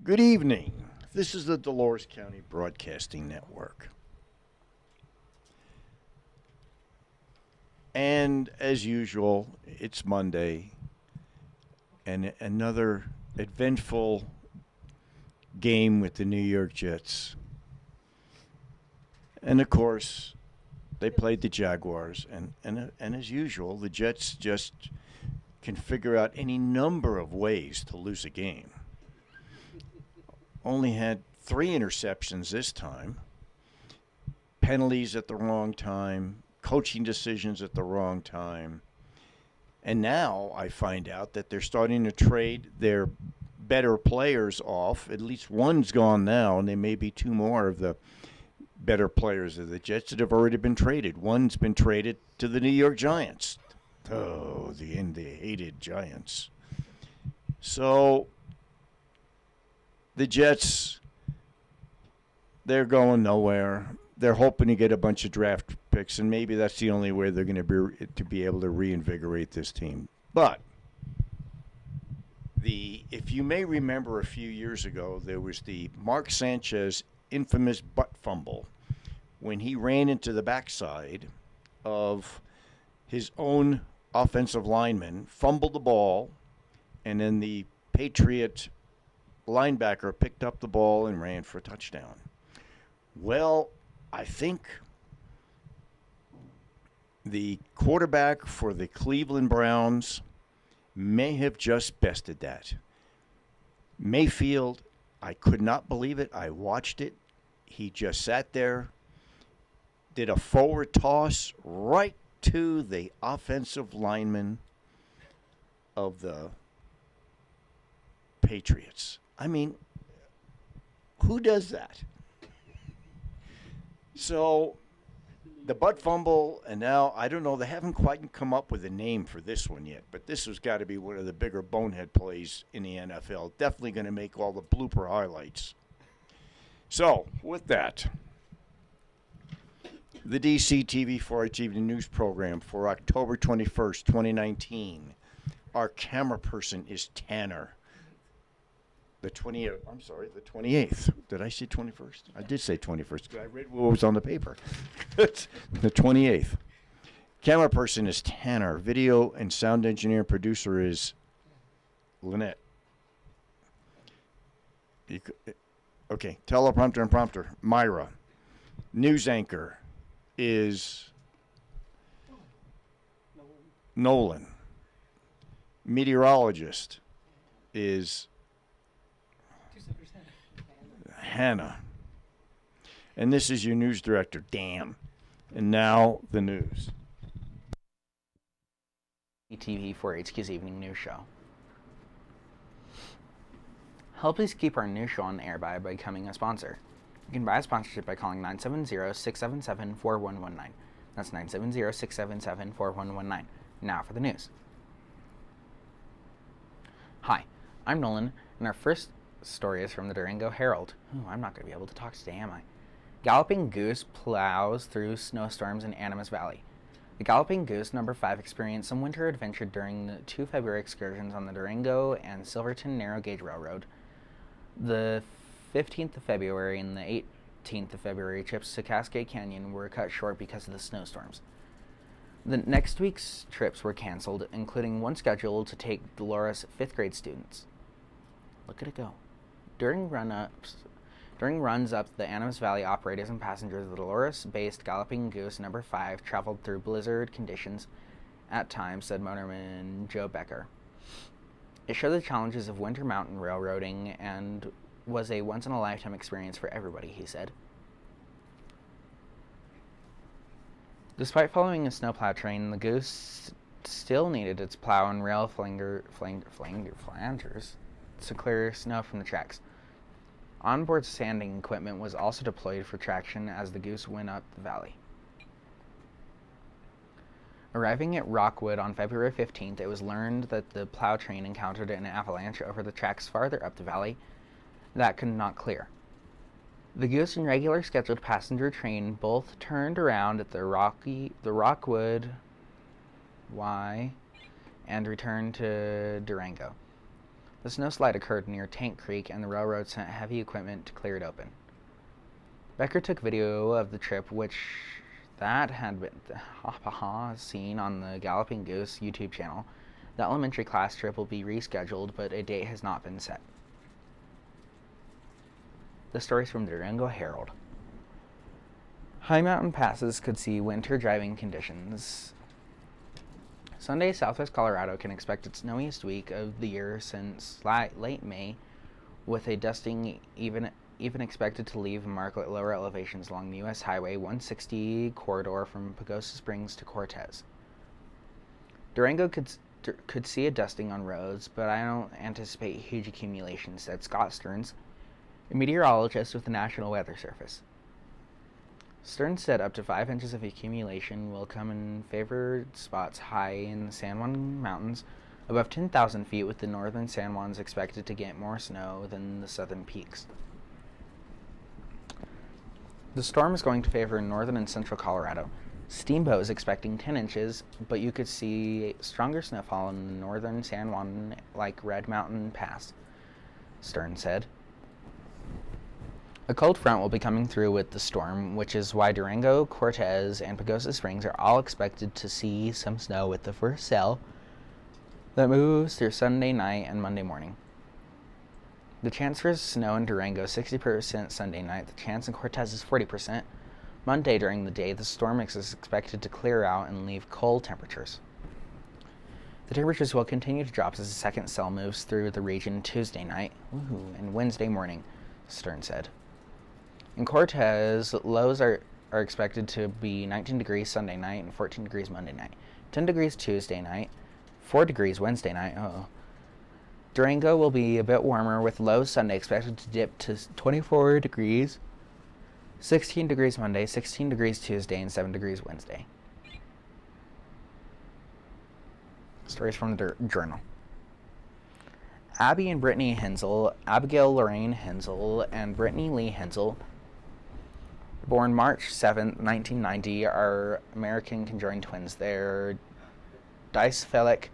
Good evening. This is the Dolores County Broadcasting Network. And as usual, it's Monday and another eventful game with the New York Jets. And of course, they played the Jaguars. And as usual, the Jets just can figure out any number of ways to lose a game. Only had 3 interceptions this time, penalties at the wrong time, coaching decisions at the wrong time. And now I find out that they're starting to trade their better players off. At least one's gone now, and there may be 2 more of the better players of the Jets that have already been traded. One's been traded to the New York Giants. Oh, the hated Giants. So the Jets, they're going nowhere. They're hoping to get a bunch of draft picks, and maybe that's the only way they're going to be able to reinvigorate this team. But if you may remember a few years ago, there was the Mark Sanchez infamous butt fumble when he ran into the backside of his own offensive lineman, fumbled the ball, and then the Patriot linebacker picked up the ball and ran for a touchdown. Well, I think the quarterback for the Cleveland Browns may have just bested that. Mayfield, I could not believe it. I watched it. He just sat there, did a forward toss right to the offensive lineman of the Patriots. I mean, who does that? So the butt fumble, and now, I don't know, they haven't quite come up with a name for this one yet, but this has got to be one of the bigger bonehead plays in the NFL. Definitely going to make all the blooper highlights. So, with that, the DC TV4H Evening News Program for October 21st, 2019. Our camera person is Tanner. The 28th. Did I say 21st? I did say 21st. I read what was on the paper. The 28th. Camera person is Tanner. Video and sound engineer and producer is Lynette. Okay. Teleprompter and prompter, Myra. News anchor is Nolan. Meteorologist is Hannah. And this is your news director, Dan. And now the news. TV for HQ's Evening News Show. Help us keep our news show on the air by becoming a sponsor. You can buy a sponsorship by calling 970-677-4119. That's 970-677-4119. Now for the news. Hi, I'm Nolan, and our first story is from the Durango Herald. Ooh, I'm not going to be able to talk today, am I? Galloping Goose plows through snowstorms in Animas Valley. The Galloping Goose No. 5 experienced some winter adventure during the 2 February excursions on the Durango and Silverton Narrow Gauge Railroad. The 15th of February and the 18th of February trips to Cascade Canyon were cut short because of the snowstorms. The next week's trips were canceled, including one scheduled to take Dolores 5th grade students. Look at it go. During runs up the Animas Valley, operators and passengers of the Dolores-based Galloping Goose No. 5 traveled through blizzard conditions at times, said motorman Joe Becker. It showed the challenges of winter mountain railroading and was a once-in-a-lifetime experience for everybody, he said. Despite following a snowplow train, the Goose still needed its plow and rail flangers to clear snow from the tracks. Onboard sanding equipment was also deployed for traction as the Goose went up the valley. Arriving at Rockwood on February 15th, it was learned that the plow train encountered an avalanche over the tracks farther up the valley that could not clear. The Goose and regular scheduled passenger train both turned around at the Rockwood Y and returned to Durango. The snowslide occurred near Tank Creek, and the railroad sent heavy equipment to clear it open. Becker took video of the trip, which that had been seen on the Galloping Goose YouTube channel. The elementary class trip will be rescheduled, but a date has not been set. The stories from the Durango Herald. High mountain passes could see winter driving conditions. Sunday, southwest Colorado can expect its snowiest week of the year since late May, with a dusting even expected to leave a mark at lower elevations along the U.S. Highway 160 corridor from Pagosa Springs to Cortez. Durango could see a dusting on roads, but I don't anticipate huge accumulations, said Scott Stearns, a meteorologist with the National Weather Service. Stearns said up to 5 inches of accumulation will come in favored spots high in the San Juan Mountains, above 10,000 feet, with the northern San Juans expected to get more snow than the southern peaks. The storm is going to favor northern and central Colorado. Steamboat is expecting 10 inches, but you could see stronger snowfall in the northern San Juan, like Red Mountain Pass, Stearns said. A cold front will be coming through with the storm, which is why Durango, Cortez, and Pagosa Springs are all expected to see some snow with the first cell that moves through Sunday night and Monday morning. The chance for snow in Durango is 60% Sunday night. The chance in Cortez is 40%. Monday during the day, the storm is expected to clear out and leave cold temperatures. The temperatures will continue to drop as the second cell moves through the region Tuesday night and Wednesday morning, Stearns said. In Cortez, lows are expected to be 19 degrees Sunday night and 14 degrees Monday night, 10 degrees Tuesday night, 4 degrees Wednesday night. Durango will be a bit warmer, with lows Sunday expected to dip to 24 degrees, 16 degrees Monday, 16 degrees Tuesday, and 7 degrees Wednesday. Stories from the Journal. Abby and Brittany Hensel, Abigail Lorraine Hensel, and Brittany Lee Hensel, born March 7, 1990, are American conjoined twins. They're dicephalic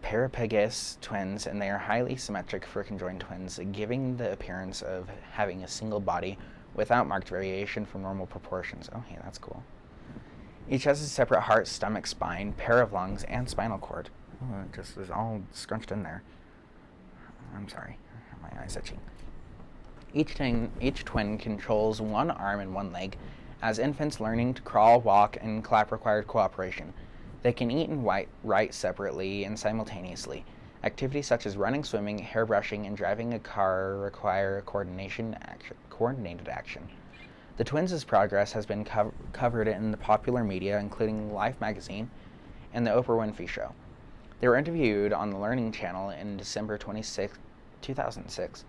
parapegous twins, and they are highly symmetric for conjoined twins, giving the appearance of having a single body without marked variation from normal proportions. Oh, hey, that's cool. Each has a separate heart, stomach, spine, pair of lungs, and spinal cord. Oh, it just is all scrunched in there. I'm sorry, my eye's itching. Each twin controls one arm and one leg. As infants, learning to crawl, walk, and clap required cooperation. They can eat and write separately and simultaneously. Activities such as running, swimming, hairbrushing, and driving a car require coordinated action. The twins' progress has been covered in the popular media, including Life magazine and the Oprah Winfrey Show. They were interviewed on the Learning Channel in December 26, 2006,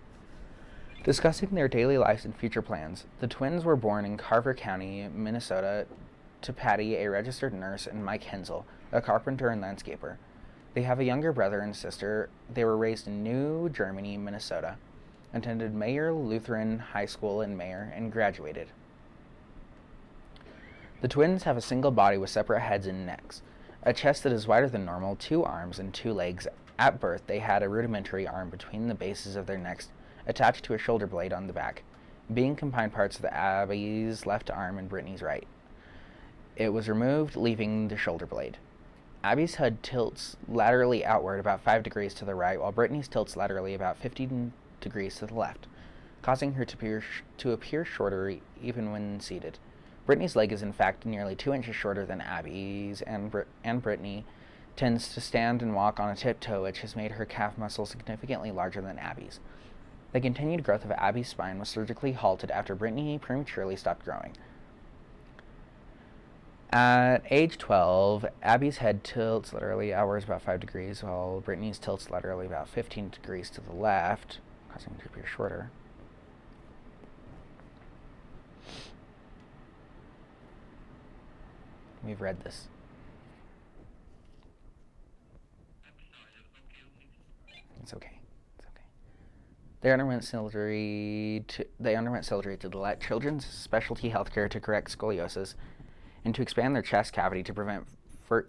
discussing their daily lives and future plans. The twins were born in Carver County, Minnesota, to Patty, a registered nurse, and Mike Hensel, a carpenter and landscaper. They have a younger brother and sister. They were raised in New Germany, Minnesota, attended Mayer Lutheran High School in Mayer, and graduated. The twins have a single body with separate heads and necks, a chest that is wider than normal, 2 arms, and 2 legs. At birth, they had a rudimentary arm between the bases of their necks, attached to a shoulder blade on the back, being combined parts of the Abby's left arm and Brittany's right. It was removed, leaving the shoulder blade. Abby's head tilts laterally outward about 5 degrees to the right, while Brittany's tilts laterally about 15 degrees to the left, causing her to appear shorter even when seated. Brittany's leg is in fact nearly 2 inches shorter than Abby's, and Brittany tends to stand and walk on a tiptoe, which has made her calf muscle significantly larger than Abby's. The continued growth of Abby's spine was surgically halted after Brittany prematurely stopped growing. At age 12, Abby's head tilts laterally outwards about 5 degrees, while Brittany's tilts laterally about 15 degrees to the left, causing her to appear shorter. We've read this. It's okay. It's okay. They underwent surgery to let children's specialty healthcare to correct scoliosis and to expand their chest cavity to prevent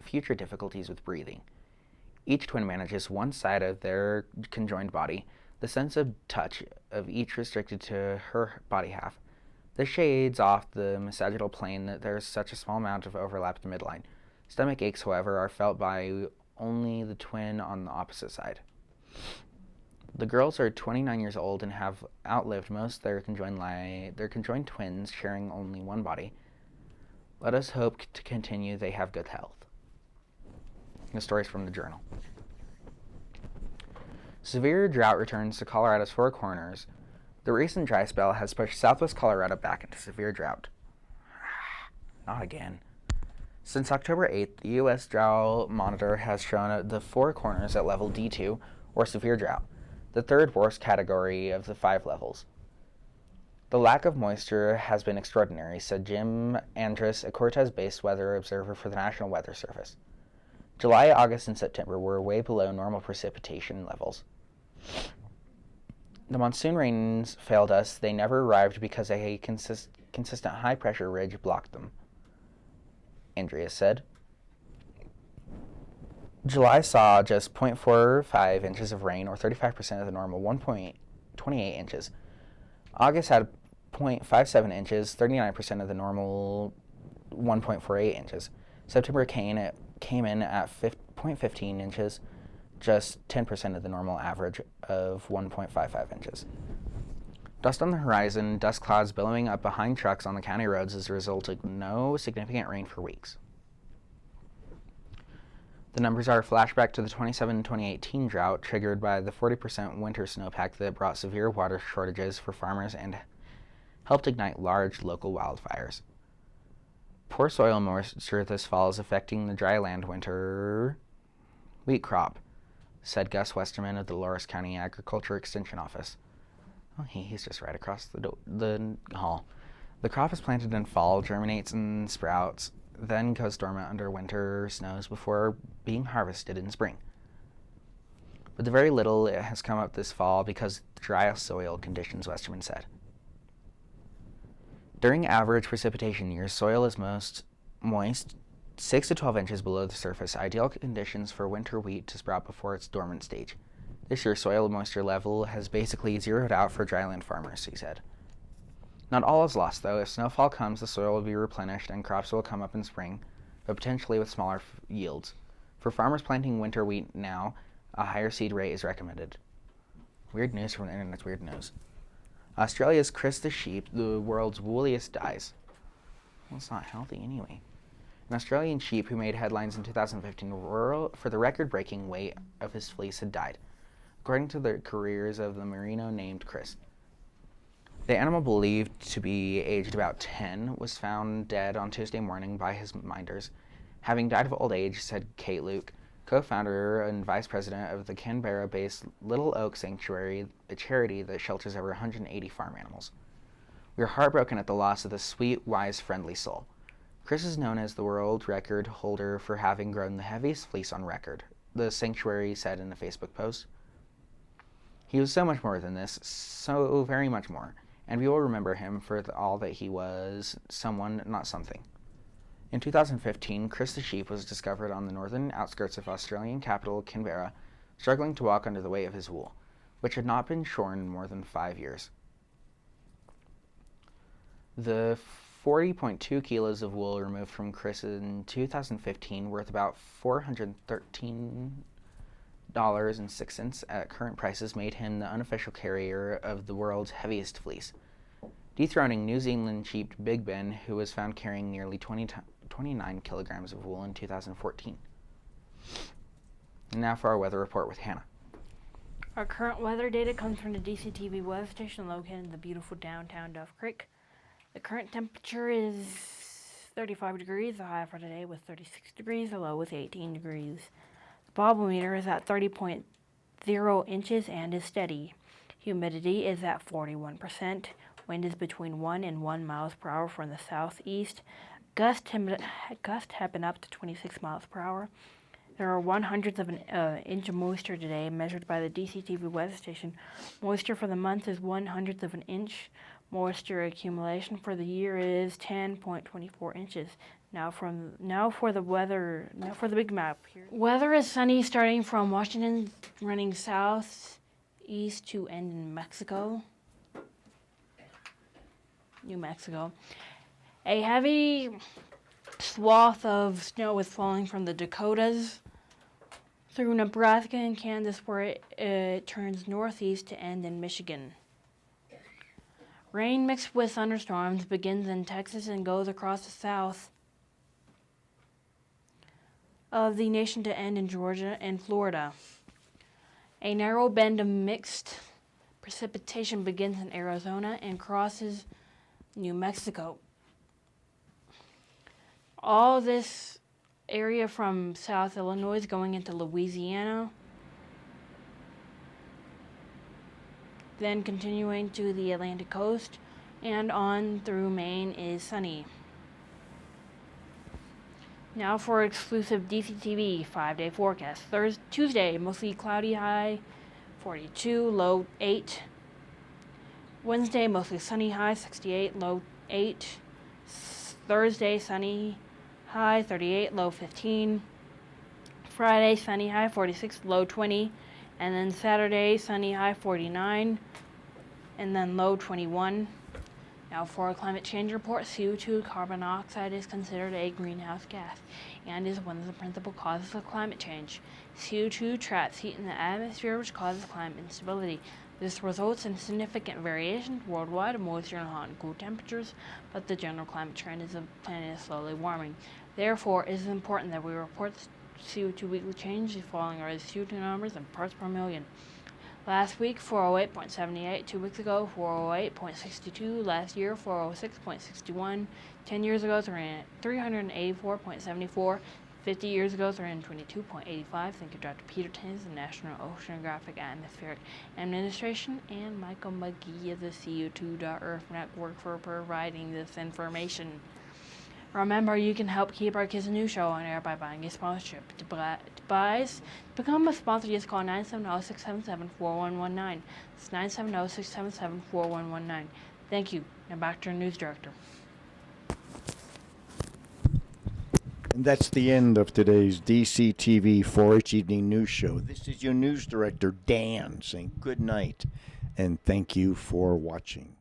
future difficulties with breathing. Each twin manages one side of their conjoined body, the sense of touch of each restricted to her body half. This shades off the sagittal plane that there is such a small amount of overlap at the midline. Stomach aches, however, are felt by only the twin on the opposite side. The girls are 29 years old and have outlived most of their conjoined twins, sharing only one body. Let us hope to continue they have good health. The stories from the Journal. Severe drought returns to Colorado's Four Corners. The recent dry spell has pushed southwest Colorado back into severe drought. Not again. Since October 8th, the U.S. Drought Monitor has shown the Four Corners at level D2, or severe drought, the third worst category of the 5 levels. The lack of moisture has been extraordinary, said Jim Andrus, a Cortez-based weather observer for the National Weather Service. July, August, and September were way below normal precipitation levels. The monsoon rains failed us. They never arrived because a consistent high-pressure ridge blocked them, Andreas said. July saw just 0.45 inches of rain, or 35% of the normal 1.28 inches. August had 0.57 inches, 39% of the normal 1.48 inches. September came in at 0.15 inches, just 10% of the normal average of 1.55 inches. Dust on the horizon, dust clouds billowing up behind trucks on the county roads as a result of no significant rain for weeks. The numbers are a flashback to the 2018 drought triggered by the 40% winter snowpack that brought severe water shortages for farmers and helped ignite large local wildfires. Poor soil moisture this fall is affecting the dryland winter wheat crop, said Gus Westerman of the Loras County Agriculture Extension Office. Oh, he's just right across the hall. The crop is planted in fall, germinates and sprouts, then goes dormant under winter snows before being harvested in spring. But the very little it has come up this fall because of dry soil conditions, Westerman said. During average precipitation years, soil is most moist, 6 to 12 inches below the surface, ideal conditions for winter wheat to sprout before its dormant stage. This year, soil moisture level has basically zeroed out for dryland farmers, he said. Not all is lost, though. If snowfall comes, the soil will be replenished and crops will come up in spring, but potentially with smaller yields. For farmers planting winter wheat now, a higher seed rate is recommended. Weird news from the internet's weird news. Australia's Chris the sheep, the world's wooliest, dies. Well, it's not healthy anyway. An Australian sheep who made headlines in 2015 for the record-breaking weight of his fleece had died, according to the careers of the merino named Chris. The animal, believed to be aged about 10, was found dead on Tuesday morning by his minders, having died of old age, said Kate Luke, co-founder and vice president of the Canberra-based Little Oak Sanctuary, a charity that shelters over 180 farm animals. We are heartbroken at the loss of this sweet, wise, friendly soul. Chris is known as the world record holder for having grown the heaviest fleece on record, the sanctuary said in a Facebook post. He was so much more than this, so very much more, and we will remember him for all that he was, someone, not something. In 2015, Chris the sheep was discovered on the northern outskirts of Australian capital Canberra, struggling to walk under the weight of his wool, which had not been shorn in more than 5 years. The 40.2 kilos of wool removed from Chris in 2015, worth about $413.06 at current prices, made him the unofficial carrier of the world's heaviest fleece, dethroning New Zealand sheep Big Ben, who was found carrying nearly 29 kilograms of wool in 2014. And now for our weather report with Hannah. Our current weather data comes from the DCTV weather station located in the beautiful downtown Duff Creek. The current temperature is 35 degrees. The high for today was 36 degrees. The low was 18 degrees. The barometer is at 30.0 inches and is steady. Humidity is at 41%. Wind is between 1 and 1 miles per hour from the southeast. Gusts have been up to 26 miles per hour. There are 1/100 of an inch of moisture today, measured by the DCTV weather station. Moisture for the month is 1/100 of an inch. Moisture accumulation for the year is 10.24 inches. Now for the weather. Now for the big map here. Weather is sunny starting from Washington, running south east to end in Mexico. New Mexico. A heavy swath of snow is falling from the Dakotas through Nebraska and Kansas, where it turns northeast to end in Michigan. Rain mixed with thunderstorms begins in Texas and goes across the south of the nation to end in Georgia and Florida. A narrow band of mixed precipitation begins in Arizona and crosses New Mexico. All this area from South Illinois going into Louisiana, then continuing to the Atlantic coast and on through Maine is sunny. Now for exclusive DCTV 5-day forecast. Tuesday, mostly cloudy, high 42, low 8. Wednesday, mostly sunny, high 68, low 8. Thursday, sunny, high 38, low 15. Friday, sunny, high 46, low 20. And then Saturday, sunny, high 49, and then low 21. Now for a climate change report, CO2 carbon dioxide is considered a greenhouse gas and is one of the principal causes of climate change. CO2 traps heat in the atmosphere, which causes climate instability. This results in significant variations worldwide of moisture and hot and cool temperatures, but the general climate trend is the planet is slowly warming. Therefore, it is important that we report CO2 weekly change following our CO2 numbers and parts per million. Last week, 408.78. 2 weeks ago, 408.62. Last year, 406.61. 10 years ago, 384.74. 50 years ago, 322.85. Thank you, Dr. Peter Tins, the National Oceanographic Atmospheric Administration, and Michael McGee of the CO2.Earth Network for providing this information. Remember, you can help keep our Kids News show on air by buying a sponsorship. To become a sponsor, just call 970-677-4119. It's 970-677-4119. Thank you. Now back to our news director. And that's the end of today's DCTV 4-H Evening News Show. This is your news director, Dan, saying good night and thank you for watching.